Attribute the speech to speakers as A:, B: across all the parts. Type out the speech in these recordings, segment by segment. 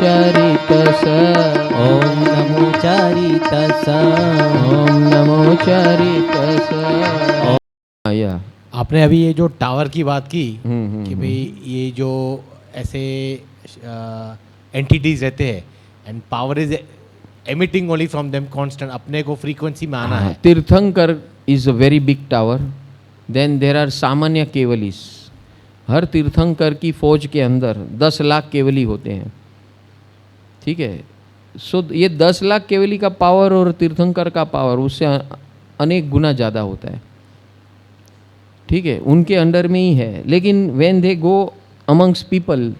A: चरितस
B: ओम नमो चरितस
A: ओम नमो चरितस। या
C: आपने अभी ये जो टावर की बात की कि
A: हम्म।
C: भाई ये जो ऐसे एंटिटीज रहते हैं and power is emitting only from them constant, अपने को फ्रीक्वेंसी में आना है।
A: Tirthankar is a very big tower. Then there are samanya kevalis. हर तीर्थंकर की फौज के अंदर 10 लाख केवली होते हैं, ठीक है। सो ये 10 लाख केवली का पावर और तीर्थंकर का पावर उससे अनेक गुना ज़्यादा होता है, ठीक है। उनके अंडर में ही है। लेकिन when they go amongst people,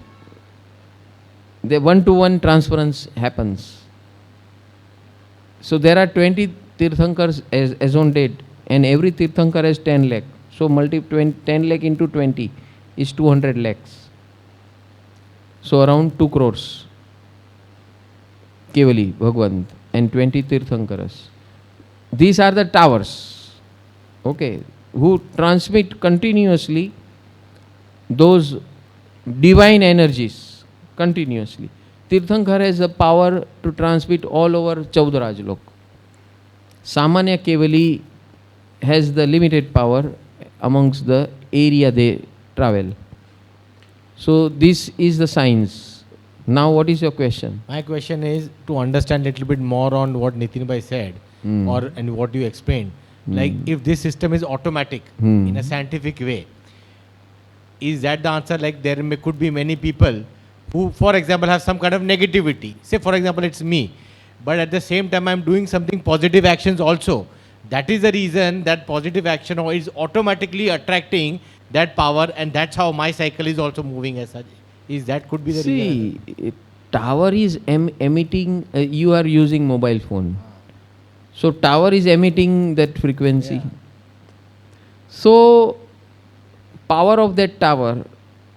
A: the one-to-one transference happens. So there are 20 Tirthankars as on date, and every Tirthankar has 10 lakh. So 10 lakh into 20 is 200 lakhs. So around 2 crores Kevali Bhagwant and 20 Tirthankaras. These are the towers, okay, who transmit continuously those divine energies continuously. Tirthankar has the power to transmit all over 14 Rajlok. Samanya Kevali has the limited power amongst the area they travel. So this is the science. Now what is your question?
C: My question is to understand a little bit more on what Nitin bhai said or and what you explained. Like if this system is automatic in a scientific way, is that the answer? Like there could be many people who, for example, have some kind of negativity. Say, for example, it's me, but at the same time, I'm doing something positive actions also. That is the reason that positive action is automatically attracting that power, and that's how my cycle is also moving as such. Is that could be the reason?
A: See, tower is emitting, you are using mobile phone. So tower is emitting that frequency.
C: Yeah.
A: So power of that tower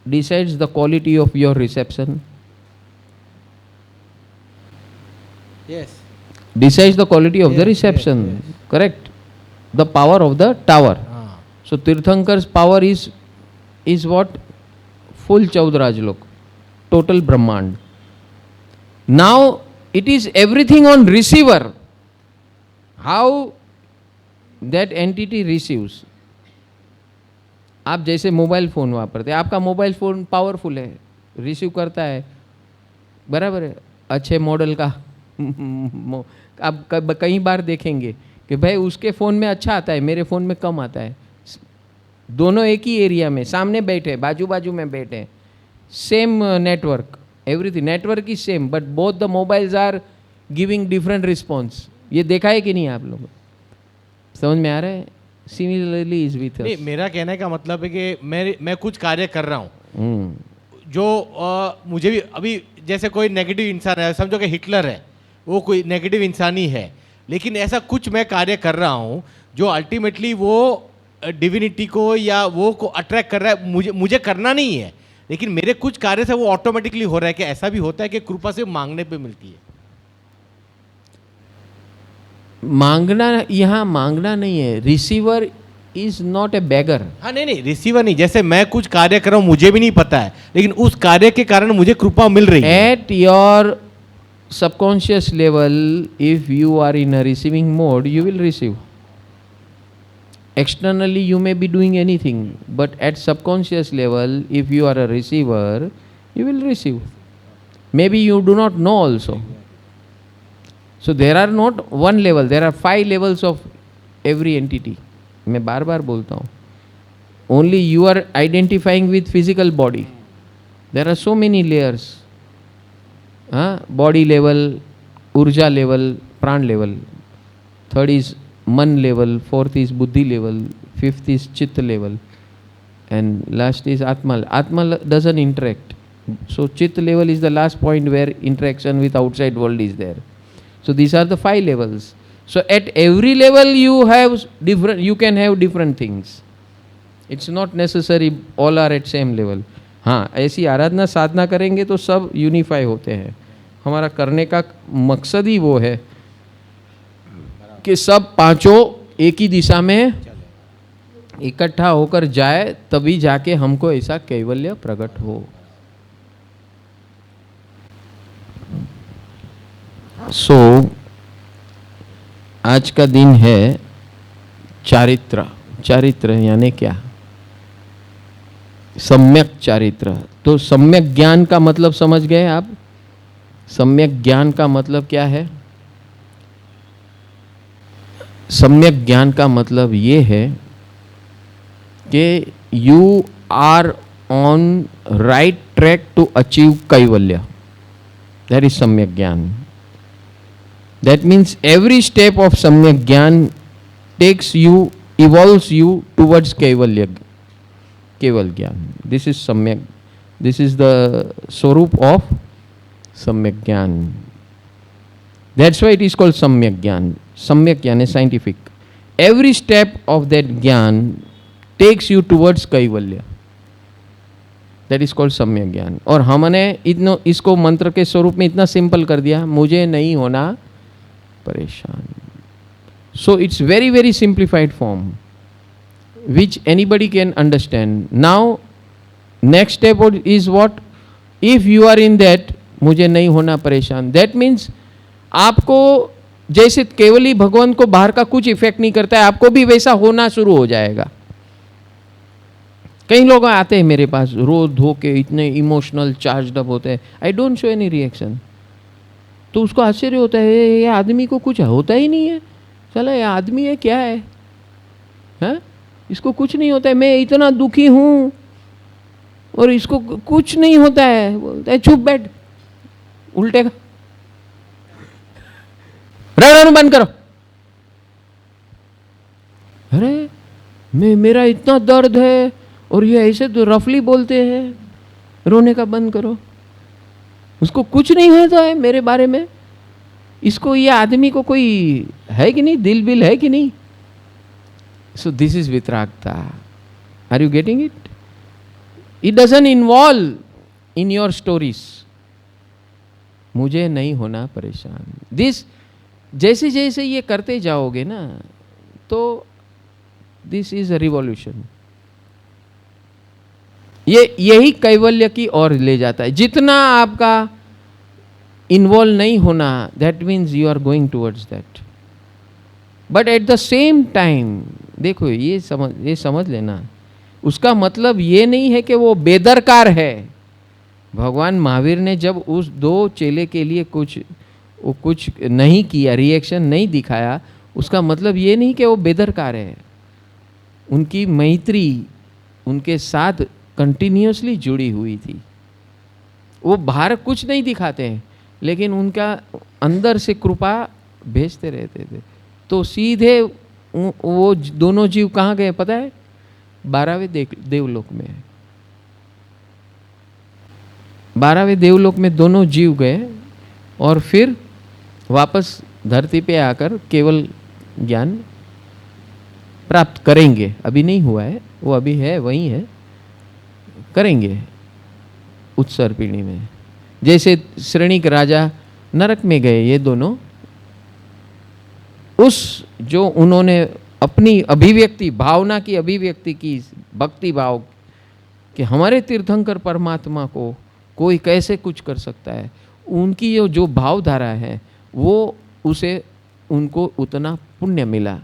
A: decides the quality of your reception,
C: Yes.
A: decides the quality of the
C: Yes,
A: reception,
C: yes.
A: correct? The power of the tower.
C: Ah.
A: So Tirthankar's power is what? Full Chaudrajlok, total Brahmand. Now it is everything on receiver. How that entity receives. आप जैसे mobile phone वापरते हैं, आपका mobile phone powerful है, receive करता है, बराबर है, अच्छे मॉडल का। आप कई बार देखेंगे कि भाई उसके फ़ोन में अच्छा आता है, मेरे फ़ोन में कम आता है। दोनों एक ही एरिया में सामने बैठे, बाजू बाजू में बैठे, same network, everything network is same, but both the mobiles are giving different response. ये देखा है कि नहीं आप लोग? समझ में आ रहा है? Similarly is with us.
C: नहीं, मेरा कहने का मतलब है कि मैं कुछ कार्य कर रहा हूँ जो मुझे भी अभी जैसे कोई नेगेटिव इंसान है, समझो कि हिटलर है, वो कोई नेगेटिव इंसान ही है, लेकिन ऐसा कुछ मैं कार्य कर रहा हूँ जो अल्टीमेटली वो डिविनिटी को या वो को अट्रैक्ट कर रहा है। मुझे करना नहीं है, लेकिन मेरे कुछ कार्य से वो ऑटोमेटिकली हो रहा है। कि ऐसा भी होता है कि कृपा सिर्फ मांगने पे मिलती है?
A: मांगना, यहाँ मांगना नहीं है। रिसीवर इज नॉट ए बेगर।
C: हाँ, नहीं, रिसीवर नहीं। जैसे मैं कुछ कार्य कर रहा हूँ, मुझे भी नहीं पता है, लेकिन उस कार्य के कारण मुझे कृपा मिल रही है।
A: At your subconscious level, if you are in a receiving mode, you will receive. Externally you may be doing anything, but at subconscious level, if you are a receiver, you will receive. Maybe you do not know also. So there are not one level, there are 5 levels of every entity. मैं बार बार बोलता हूँ. Only you are identifying with physical body. There are so many layers. Body level, urja level, pran level. Third is man level, fourth is buddhi level, fifth is chit level, and last is atma. Atma doesn't interact. So chit level is the last point where interaction with outside world is there. So these are the 5 levels. So at every level you have different, you can have different things. It's not necessary all are at same level. हाँ, ऐसी आराधना साधना करेंगे तो सब unify होते हैं. हमारा करने का मकसद ही वो है कि सब पांचों एक ही दिशा में इकट्ठा होकर जाए, तभी जाके हमको ऐसा कैवल्य प्रकट हो. सो आज का दिन है चारित्र। चारित्र यानी क्या? सम्यक चारित्र। तो सम्यक ज्ञान का मतलब समझ गए आप? सम्यक ज्ञान का मतलब क्या है? सम्यक ज्ञान का मतलब ये है कि you are on right track to achieve kaivalya. That is samyak gyan. That means every step of samyak gyan takes you, evolves you towards kaivalya, keval gyan. This is samyak, this is the swaroop of samyak gyan. That's why it is called samyak gyan. सम्यक यानी scientific. Every step of that gyan takes you towards kaivalya. That is called samyak gyan. और हमने इतना इसको मंत्र के स्वरूप में इतना सिंपल कर दिया, मुझे नहीं होना परेशान। So it's very very simplified form which anybody can understand. Now next step is what? If you are in that, मुझे नहीं होना परेशान, that means आपको जैसे केवली भगवान को बाहर का कुछ इफेक्ट नहीं करता है, आपको भी वैसा होना शुरू हो जाएगा। कई लोग आते हैं मेरे पास रो धो के, इतने इमोशनल चार्ज्ड अप होते हैं, I don't show any reaction. तो उसको आश्चर्य होता है, ये आदमी को कुछ होता ही नहीं है, चला ये आदमी है क्या है, हाँ? इसको कुछ नहीं होता है, मैं इतना दुखी हूं और इसको कुछ नहीं होता है। बोलता है चुप बैठ, उल्टे का रड़ाना बंद करो। अरे मेरा इतना दर्द है और ये ऐसे तो रफली बोलते हैं, रोने का बंद करो। उसको कुछ नहीं होता है मेरे बारे में। इसको, ये आदमी को कोई है कि नहीं, दिल बिल है कि नहीं? So this is Vitragta. Are you getting it? It doesn't involve in your stories. मुझे नहीं होना परेशान। This जैसे जैसे ये करते जाओगे ना, तो this is a revolution. ये यही कैवल्य की ओर ले जाता है। जितना आपका इन्वॉल्व नहीं होना, that means you are going towards that. But at the same time देखो, ये समझ लेना, उसका मतलब ये नहीं है कि वो बेदरकार है। भगवान महावीर ने जब उस दो चेले के लिए कुछ नहीं किया, रिएक्शन नहीं दिखाया, उसका मतलब ये नहीं कि वो बेदरकार है। उनकी मैत्री उनके साथ कंटिन्यूसली जुड़ी हुई थी। वो बाहर कुछ नहीं दिखाते हैं, लेकिन उनका अंदर से कृपा भेजते रहते थे। तो सीधे वो दोनों जीव कहाँ गए पता है? 12वें देवलोक में। 12वें देवलोक में दोनों जीव गए और फिर वापस धरती पे आकर केवल ज्ञान प्राप्त करेंगे। अभी नहीं हुआ है, वो अभी है, वही है, करेंगे उत्सर पीढ़ी में। जैसे श्रेणिक राजा नरक में गए, ये दोनों उस जो उन्होंने अपनी अभिव्यक्ति, भावना की अभिव्यक्ति की, भक्ति भाव कि हमारे तीर्थंकर परमात्मा को कोई कैसे कुछ कर सकता है, उनकी जो भावधारा है वो उसे उनको उतना पुण्य मिला।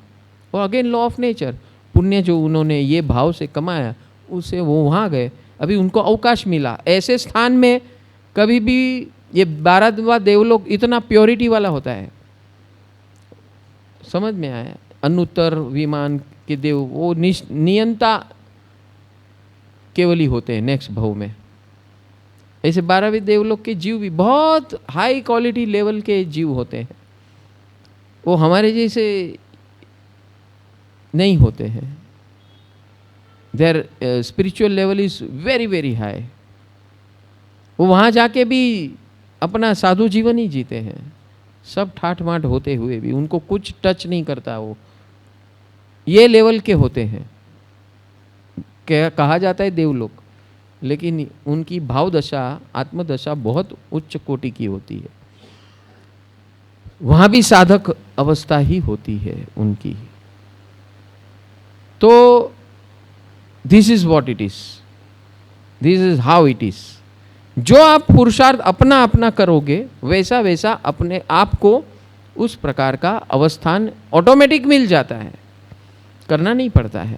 A: और अगेन लॉ ऑफ नेचर, पुण्य जो उन्होंने ये भाव से कमाया उससे वो वहाँ गए। अभी उनको अवकाश मिला। ऐसे स्थान में कभी भी ये 12वां देवलोक इतना प्योरिटी वाला होता है। समझ में आया? अनुत्तर विमान के देव वो नियंता केवली होते हैं नेक्स्ट भाव में। ऐसे 12वें देवलोक के जीव भी बहुत हाई क्वालिटी लेवल के जीव होते हैं। वो हमारे जैसे नहीं होते हैं। Their spiritual level is very very high. वो वहाँ जाके भी अपना साधु जीवन ही जीते हैं, सब ठाठ माठ होते हुए भी उनको कुछ टच नहीं करता। वो ये लेवल के होते हैं, कहा जाता है देवलोक, लेकिन उनकी भाव दशा, आत्मदशा बहुत उच्च कोटि की होती है। वहाँ भी साधक अवस्था ही होती है उनकी। तो this is what it is, this is how it is. जो आप पुरुषार्थ अपना अपना करोगे वैसा वैसा अपने आप को उस प्रकार का अवस्थान ऑटोमेटिक मिल जाता है, करना नहीं पड़ता है।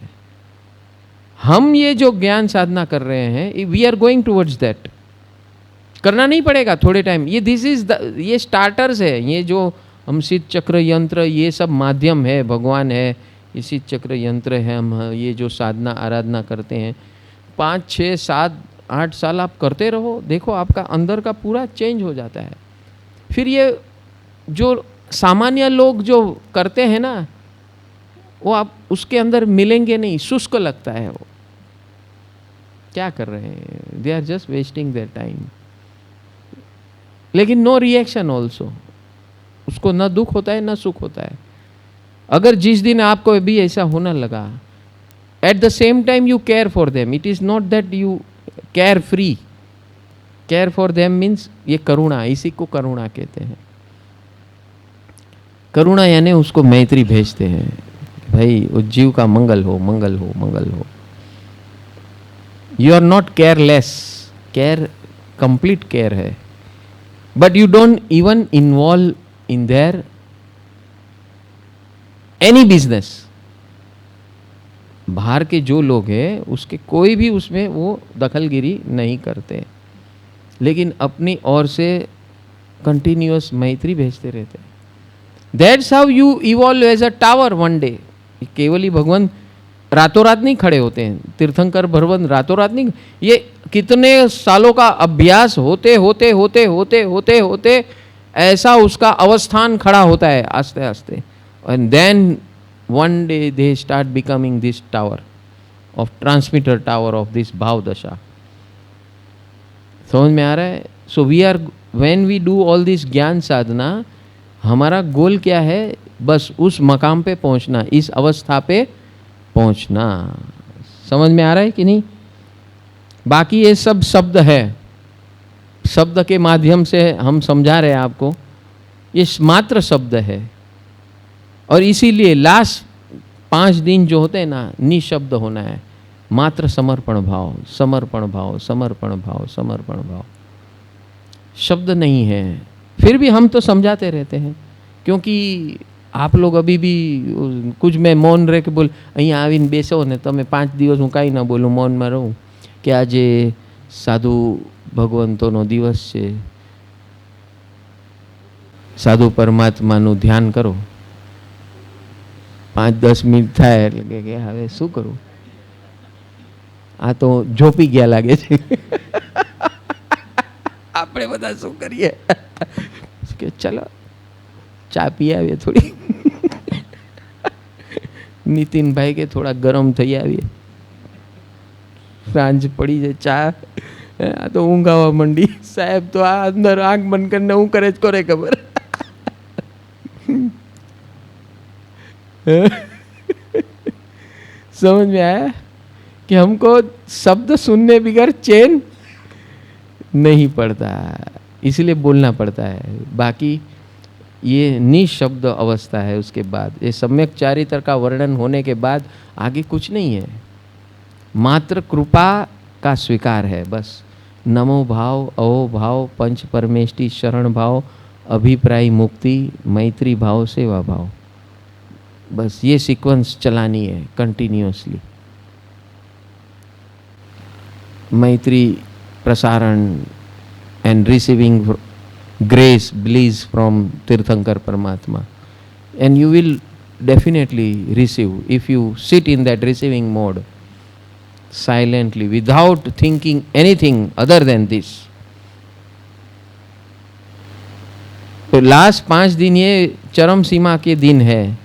A: हम ये जो ज्ञान साधना कर रहे हैं, we are going towards that, करना नहीं पड़ेगा थोड़े टाइम। ये दिस इज द, ये स्टार्टर्स है। ये जो हम सिद्ध चक्र यंत्र, ये सब माध्यम है, भगवान है, ये सिद्ध चक्र यंत्र है। हम ये जो साधना आराधना करते हैं 5, 6, 7, 8 साल आप करते रहो, देखो आपका अंदर का पूरा चेंज हो जाता है। फिर ये जो सामान्य लोग जो करते हैं ना, वो आप उसके अंदर मिलेंगे नहीं, शुष्क लगता है। वो क्या कर रहे हैं, they are just wasting their time. लेकिन नो रिएक्शन ऑल्सो, उसको न दुख होता है न सुख होता है। अगर जिस दिन आपको भी ऐसा होने लगा, at the same time you care for them, it is not that you care free, care for them means ये करुणा, इसी को करुणा कहते हैं। करुणा यानी उसको मैत्री भेजते हैं, भाई उस जीव का मंगल हो, मंगल हो, मंगल हो। You are not careless, care complete care है, but you don't even involve in their any business. बाहर के जो लोग हैं उसके कोई भी उसमें वो दखलगिरी नहीं करते, लेकिन अपनी ओर से कंटिन्यूअस मैत्री भेजते रहते हैं। That's how you evolve as a tower one day. केवल ही भगवान रातों रात नहीं खड़े होते हैं, तीर्थंकर भगवान रातों रात नहीं, ये कितने सालों का अभ्यास होते होते होते होते होते होते ऐसा उसका अवस्थान खड़ा होता है आस्ते आस्ते, and then one day they start becoming this tower of transmitter tower of this bhav dasha. समझ में आ रहा है? So we are, when we do all this ज्ञान साधना, हमारा गोल क्या है? बस उस मकाम पे पहुंचना, इस अवस्था पे पहुंचना। समझ में आ रहा है कि नहीं? बाकी ये सब शब्द है, शब्द के माध्यम से हम समझा रहे हैं आपको, ये मात्र शब्द है। और इसीलिए लास्ट 5 दिन जो होते हैं ना, निशब्द होना है, मात्र समर्पण भाव, समर्पण भाव, समर्पण भाव, समर्पण भाव। शब्द नहीं है। फिर भी हम तो समझाते रहते हैं, क्योंकि आप लोग अभी भी कुछ मैं मौन रह के बोल, અહીંયા આવીને બેસો ને તમે 5 દિવસ હું કાંઈ ના બોલું, મૌનમાં રહું કે આજે સાધુ ભગવંતોનો દિવસ છે, સાધુ પરમાત્માનું ધ્યાન કરો। 5-10 મિનિટ થાય એટલે કે હવે શું કરું, આ તો ઝોપી ગયા લાગે છે। આપણે બધા શું કરીએ કે ચલો ચા પી આવીએ થોડી, નીતિનભાઈ કે થોડા ગરમ થઈ આવીએ, સાંજ પડી જાય, ચા આ તો ઊંઘ આવવા માંડી, સાહેબ તો આ અંદર આંખ બંધ કરીને હું કરે જ કરે ખબર। समझ में आया कि हमको शब्द सुनने बगैर चैन नहीं पड़ता, इसलिए बोलना पड़ता है। बाकी ये निशब्द अवस्था है। उसके बाद ये सम्यक चारित्र का वर्णन होने के बाद आगे कुछ नहीं है, मात्र कृपा का स्वीकार है बस। नमो भाव, अहो भाव, पंच परमेष्टि शरण भाव, अभिप्राय मुक्ति, मैत्री भाव, सेवा भाव, बस ये सीक्वेंस चलानी है कंटिन्यूअसली। मैत्री प्रसारण एंड रिसीविंग ग्रेस ब्लीज फ्रॉम तीर्थंकर परमात्मा, and you will definitely receive if you sit in that receiving mode silently without thinking anything other than this. तो लास्ट 5 दिन ये चरम सीमा के दिन है,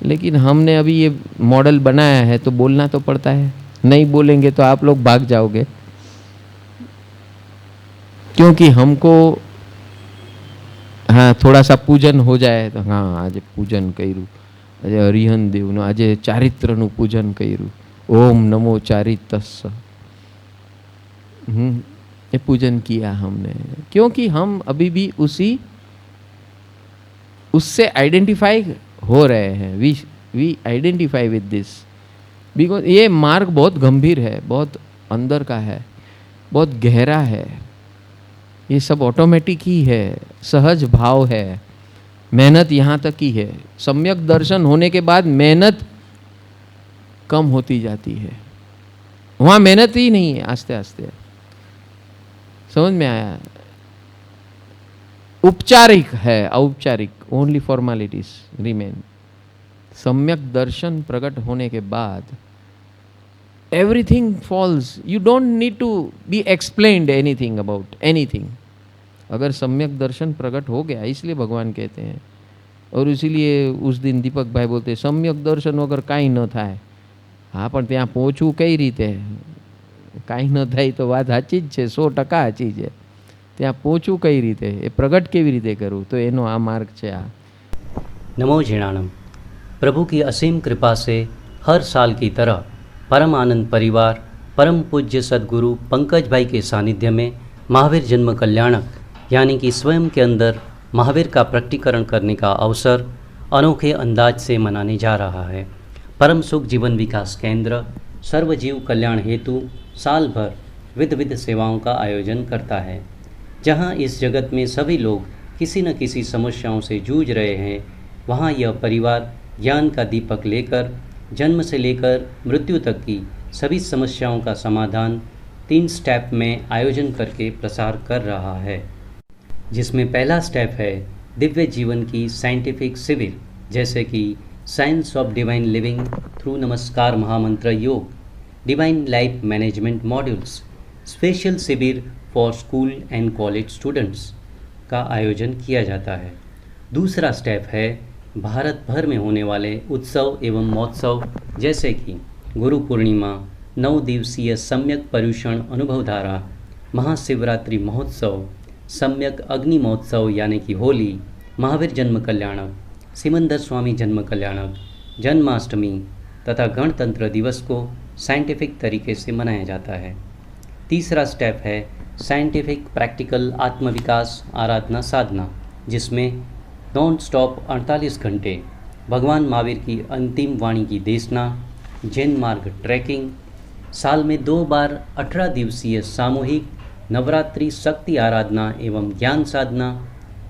A: लेकिन हमने अभी ये मॉडल बनाया है तो बोलना तो पड़ता है। नहीं बोलेंगे तो आप लोग भाग जाओगे, क्योंकि हमको हाँ थोड़ा सा पूजन हो जाए तो हाँ आज पूजन कर्યું, આજે હરિહન દેવનું આજે ચારિત્રનું પૂજન કર્યું, ओम नमो चारितस्य, ये पूजन किया हमने, क्योंकि हम अभी भी उससे आइडेंटिफाई हो रहे हैं। We identify with this, because ये मार्ग बहुत गंभीर है, बहुत अंदर का है, बहुत गहरा है। ये सब ऑटोमेटिक ही है, सहज भाव है, मेहनत यहाँ तक ही है। सम्यक दर्शन होने के बाद मेहनत कम होती जाती है, वहाँ मेहनत ही नहीं है, आस्ते आस्ते। समझ में आया? औपचारिक है, औपचारिक, ओनली फॉर्मेलिटीज रिमेन। सम्यक दर्शन प्रकट होने के बाद everything falls, you don't need to be explained anything about anything. अगर सम्यक दर्शन प्रकट हो गया, इसलिए भगवान कहते हैं, और इसीलिए उस दिन दीपक भाई बोलते सम्यक दर्शन वगैरह कांई न थाय। हाँ, पण ત્યાં પહોંચવું કઈ રીતે? કાંઈ ન થાય તો વાત સાચી જ છે, 100% સાચી છે। ત્યાં પહોંચવું કઈ રીતે, એ પ્રગટ કેવી રીતે કરવું, તો એનો આ માર્ગ છે। આ
B: नमो झिणाणम। प्रभु की असीम कृपा से हर साल की तरह परम आनंद परिवार परम पूज्य सद्गुरु पंकज भाई के सानिध्य में महावीर जन्म कल्याणक यानी कि स्वयं के अंदर महावीर का प्रकटीकरण करने का अवसर अनोखे अंदाज से मनाने जा रहा है। परम सुख जीवन विकास केंद्र सर्वजीव कल्याण हेतु साल भर विविध सेवाओं का आयोजन करता है। जहां इस जगत में सभी लोग किसी न किसी समस्याओं से जूझ रहे हैं, वहां यह परिवार ज्ञान का दीपक लेकर जन्म से लेकर मृत्यु तक की सभी समस्याओं का समाधान 3 स्टेप में आयोजन करके प्रसार कर रहा है। जिसमें पहला स्टेप है दिव्य जीवन की साइंटिफिक शिविर, जैसे कि science of divine living through नमस्कार महामंत्र योग, divine life management modules, special शिविर for school and college students का आयोजन किया जाता है। दूसरा स्टेप है भारत भर में होने वाले उत्सव एवं महोत्सव, जैसे कि गुरु पूर्णिमा, 9 दिवसीय सम्यक पर्युषण अनुभवधारा, महाशिवरात्रि महोत्सव, सम्यक अग्नि महोत्सव यानी कि होली, महावीर जन्म कल्याणक, सिमंदर स्वामी जन्म कल्याणक, जन्माष्टमी तथा गणतंत्र दिवस को साइंटिफिक तरीके से मनाया जाता है। तीसरा स्टेप है साइंटिफिक प्रैक्टिकल आत्मविकास आराधना साधना, जिसमें नॉन स्टॉप 48 घंटे भगवान महावीर की अंतिम वाणी की देशना, जैन मार्ग ट्रैकिंग, साल में 2 बार 18 दिवसीय सामूहिक नवरात्रि शक्ति आराधना एवं ज्ञान साधना,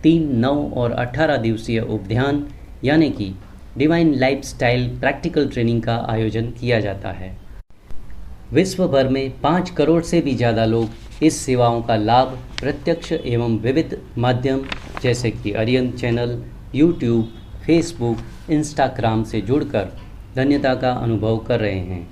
B: 3, 9 और 18 दिवसीय उपध्यान यानी कि डिवाइन लाइफस्टाइल प्रैक्टिकल ट्रेनिंग का आयोजन किया जाता है। विश्व भर में 5 करोड़ से भी ज़्यादा लोग इस सेवाओं का लाभ प्रत्यक्ष एवं विविध माध्यम जैसे कि अरियंत चैनल, यूट्यूब, फेसबुक, इंस्टाग्राम से जुड़कर धन्यता का अनुभव कर रहे हैं।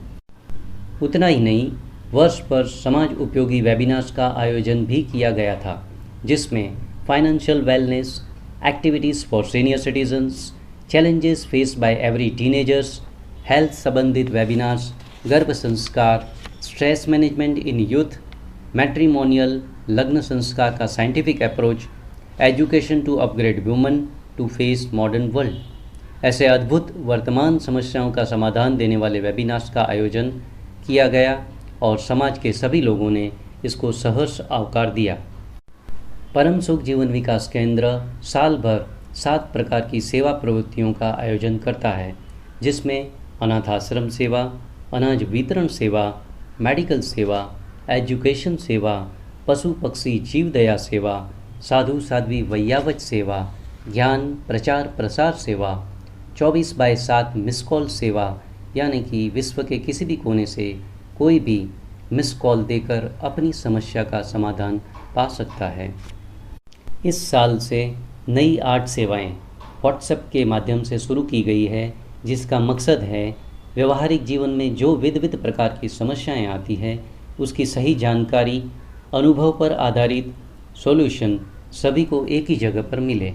B: उतना ही नहीं, वर्ष पर समाज उपयोगी वेबिनार्स का आयोजन भी किया गया था, जिसमें financial wellness, activities for senior citizens, challenges faced by every teenagers, health संबंधित वेबिनार्स, गर्भ संस्कार, stress management in youth, matrimonial लग्न संस्कार का scientific approach, education to upgrade woman to face modern world, ऐसे अद्भुत वर्तमान समस्याओं का समाधान देने वाले वेबिनार्स का आयोजन किया गया और समाज के सभी लोगों ने इसको सहर्ष आवकार दिया। परम सुख जीवन विकास केंद्र साल भर 7 प्रकार की सेवा प्रवृत्तियों का आयोजन करता है, जिसमें अनाथ आश्रम सेवा, अनाज वितरण सेवा, मेडिकल सेवा, एजुकेशन सेवा, पशु पक्षी जीव दया सेवा, साधु साध्वी वैयावच सेवा, ज्ञान प्रचार प्रसार सेवा, 24/7 मिस कॉल सेवा यानी कि विश्व के किसी भी कोने से कोई भी मिस कॉल देकर अपनी समस्या का समाधान पा सकता है। इस साल से नई 8 सेवाएं व्हाट्सएप के माध्यम से शुरू की गई है, जिसका मकसद है व्यवहारिक जीवन में जो विविध प्रकार की समस्याएं आती हैं उसकी सही जानकारी, अनुभव पर आधारित सॉल्यूशन सभी को एक ही जगह पर मिले।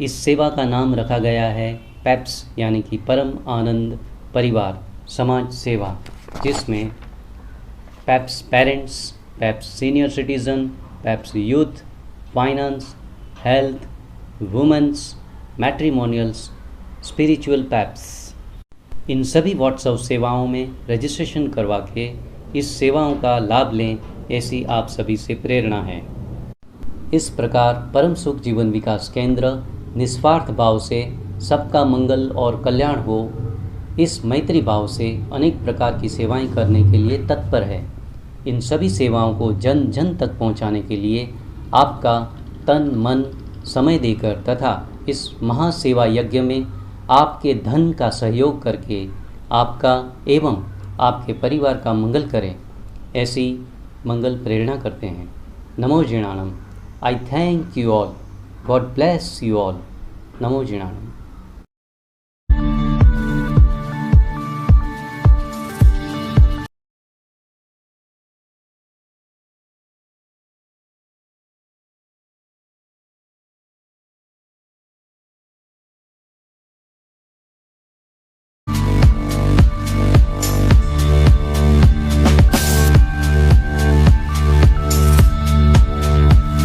B: इस सेवा का नाम रखा गया है पैप्स यानी कि परम आनंद परिवार समाज सेवा, जिसमें PAPS parents, PAPS senior citizen, PAPS youth, finance, health, women's, matrimonials, spiritual PAPS, इन सभी व्हाट्सएप सेवाओं में रजिस्ट्रेशन करवा के इस सेवाओं का लाभ लें, ऐसी आप सभी से प्रेरणा है। इस प्रकार परम सुख जीवन विकास केंद्र निस्वार्थ भाव से सबका मंगल और कल्याण हो, इस मैत्री भाव से अनेक प्रकार की सेवाएं करने के लिए तत्पर है। इन सभी सेवाओं को जन जन तक पहुंचाने के लिए आपका तन मन समय देकर तथा इस महासेवा यज्ञ में आपके धन का सहयोग करके आपका एवं आपके परिवार का मंगल करें, ऐसी मंगल प्रेरणा करते हैं। नमो जिणाणम। I thank you all. God bless you all. नमो जिणाणम।